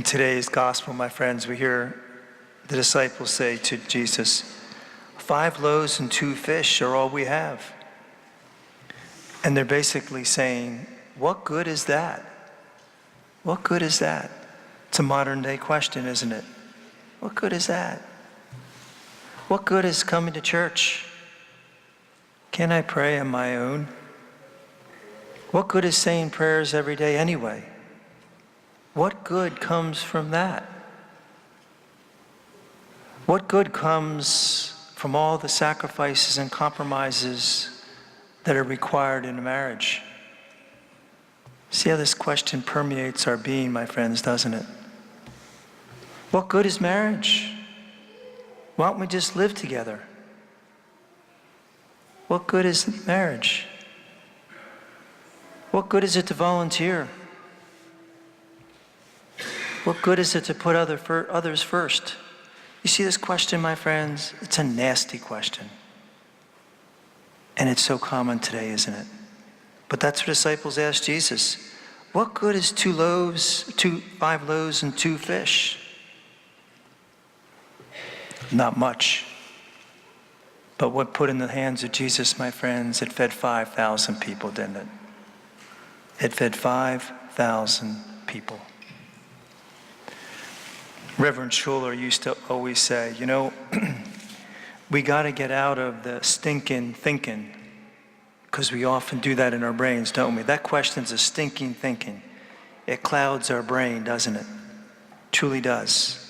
today's gospel, my friends, we hear the disciples say to Jesus, 5 loaves and 2 fish are all we have. And they're basically saying, what good is that? What good is that? It's a modern day question, isn't it? What good is that? What good is coming to church? Can I pray on my own? What good is saying prayers every day anyway? What good comes from that? What good comes from all the sacrifices and compromises that are required in a marriage? See how this question permeates our being, my friends, doesn't it? What good is marriage? Why don't we just live together? What good is marriage? What good is it to volunteer? What good is it to put others first? You see this question, my friends? It's a nasty question. And it's so common today, isn't it? But that's what disciples asked Jesus. What good is 5 loaves and 2 fish? Not much. But what put in the hands of Jesus, my friends, it fed 5,000 people, didn't it? It fed 5,000 people. Reverend Schuller used to always say, we got to get out of the stinking thinking, because we often do that in our brains, don't we? That question's a stinking thinking. It clouds our brain, doesn't it? Truly does.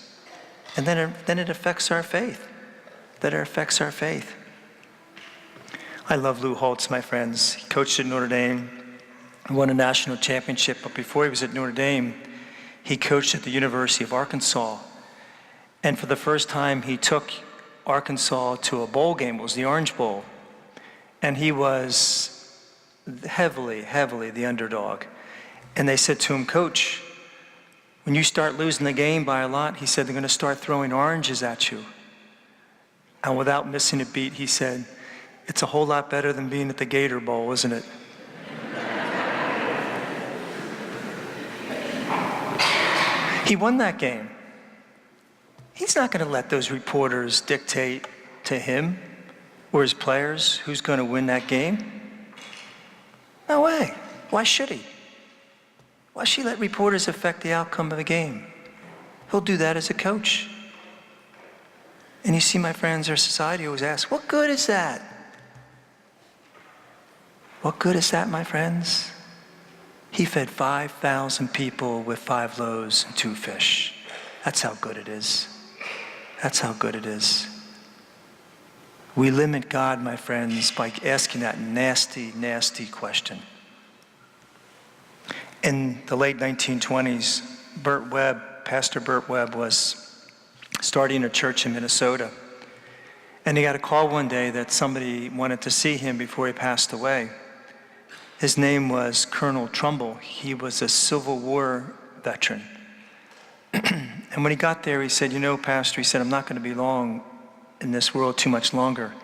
And then it affects our faith. That it affects our faith. I love Lou Holtz, my friends. He coached at Notre Dame, won a national championship, but before he was at Notre Dame, he coached at the University of Arkansas. And for the first time, he took Arkansas to a bowl game. It was the Orange Bowl. And he was heavily the underdog. And they said to him, Coach, when you start losing the game by a lot, he said, they're going to start throwing oranges at you. And without missing a beat, he said, it's a whole lot better than being at the Gator Bowl, isn't it? He won that game. He's not going to let those reporters dictate to him or his players who's going to win that game. No way. Why should he? Why should he let reporters affect the outcome of the game? He'll do that as a coach. And you see, my friends, our society always asks, what good is that? What good is that, my friends? He fed 5,000 people with 5 loaves and 2 fish. That's how good it is. That's how good it is. We limit God, my friends, by asking that nasty, nasty question. In the late 1920s, Pastor Bert Webb was starting a church in Minnesota. And he got a call one day that somebody wanted to see him before he passed away. His name was Colonel Trumbull. He was a Civil War veteran. And when he got there, he said, Pastor, he said, I'm not going to be long in this world too much longer.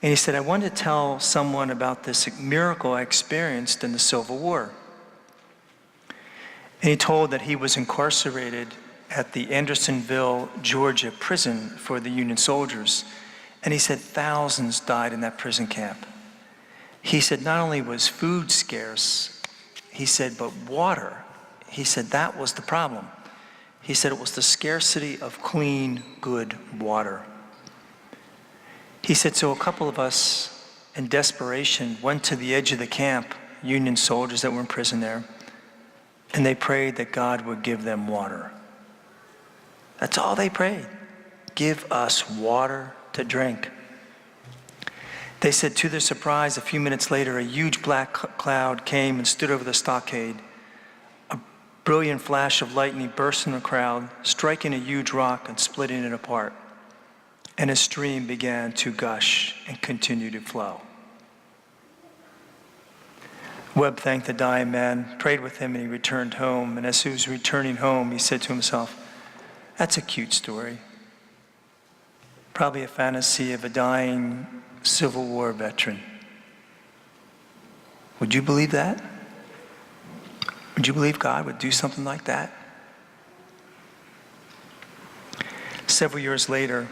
And he said, I wanted to tell someone about this miracle I experienced in the Civil War. And he told that he was incarcerated at the Andersonville, Georgia prison for the Union soldiers. And he said thousands died in that prison camp. He said not only was food scarce, he said, but water. He said that was the problem. He said it was the scarcity of clean, good water. He said, so a couple of us, in desperation, went to the edge of the camp, Union soldiers that were in prison there, and they prayed that God would give them water. That's all they prayed. Give us water to drink. They said, to their surprise, a few minutes later, a huge black cloud came and stood over the stockade. A brilliant flash of lightning burst in the crowd, striking a huge rock and splitting it apart. And a stream began to gush and continue to flow. Webb thanked the dying man, prayed with him, and he returned home. And as he was returning home, he said to himself, that's a cute story. Probably a fantasy of a dying Civil War veteran. Would you believe that? Would you believe God would do something like that? Several years later,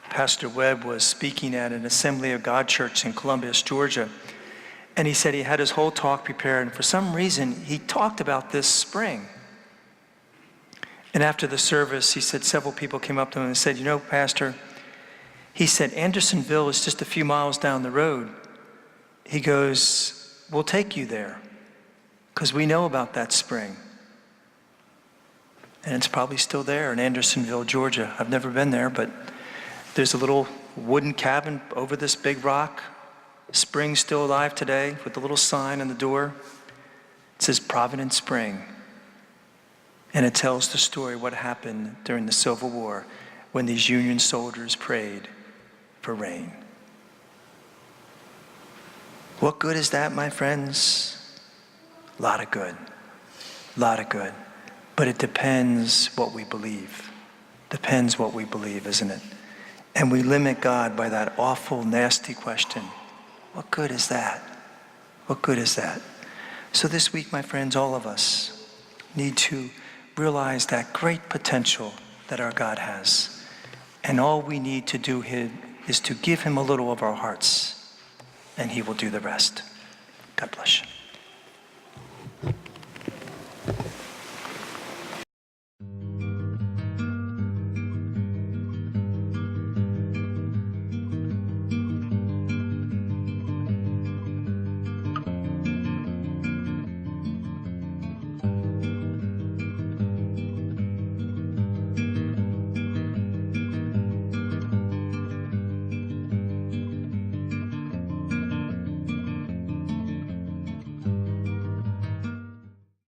Pastor Webb was speaking at an Assembly of God church in Columbus, Georgia, and he said he had his whole talk prepared, and for some reason, he talked about this spring. And after the service, he said several people came up to him and said, you know, Pastor, he said, Andersonville is just a few miles down the road. He goes, we'll take you there because we know about that spring. And it's probably still there in Andersonville, Georgia. I've never been there, but there's a little wooden cabin over this big rock. Spring's still alive today with a little sign on the door. It says Providence Spring. And it tells the story what happened during the Civil War when these Union soldiers prayed for rain. What good is that, my friends? A lot of good. A lot of good. But it depends what we believe. Depends what we believe, isn't it? And we limit God by that awful, nasty question. What good is that? What good is that? So this week, my friends, all of us need to realize that great potential that our God has. And all we need to do is to give him a little of our hearts, and he will do the rest. God bless you.